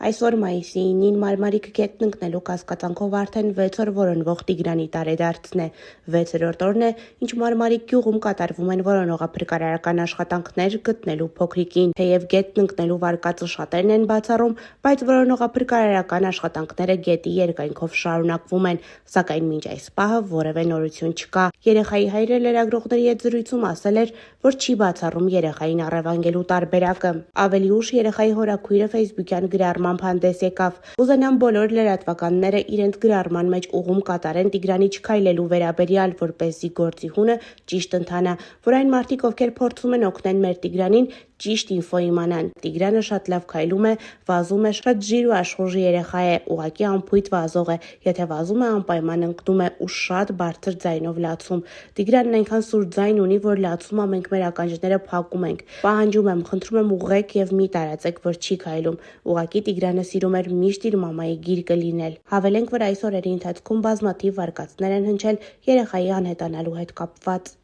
Այսօր մայիսի 9-ին Մարմարիկ գետն ընկնելու կասկածանքով արդեն 6 օր որոնվող Տիգրանի տարեդարձն է։ 6-րդ օրն է, ինչ Մարմարիկ գյուղում կատարվում են որոնողափրկարարական աշխատանքներ գտնելու փոքրիկին։ Թեև գետն ընկնելու վարկածը շատերն են բացառում, բայց որոնողափրկարարական աշխատանքները գետի երկայնքով շարունակվում են, սակայն մինչ այս պահը որևէ նորություն չկա։ Երեխայի հայրը լրագրողների հետ զրույցում ասել էր, որ չի բացառում երեխային առևանգելու տարբերակը։ Ավելի ուշ երեխայի հորաքույրը Facebook-յան գրառմամբ հանդես եկավ։ Ուզենամ բոլոր լրատվականները իրենց գրառման մեջ ուղում կատարեն Տիգրանի չքայլելու վերաբերյալ, որպեսզի գործի հունը ճիշտ ընթանա, որ այն մարդիկ, ովքեր փորձում են օգնել մեր Տիգրանին, ճիշտ ինֆո իմանան։ Տիգրանը շատ լավ քայլում է, վազում է, շատ ժիր ու աշխուժ երեխա է, ուղղակի անփույթ վազող է։ Եթե վազում է, անպայման ընկնում է ու շատ բարձր ձայնով լացում։ Տիգրանն այնքան սուր ձայն ունի, որ լացում է, մենք մեր ականջները փակում ենք։ Պահանջում եմ, խնդրում եմ ուղղեք եւ մի տարածեք, որ չի քայլում։ Ուղղակի Տիգրանը սիրում էր միշտ իր մամայի գիրկը լինել։ Հավելենք, որ այս օրերի ընթացքում բազմաթիվ վարկածներ են հնչել երեխայի անհետանալու հետ կապված։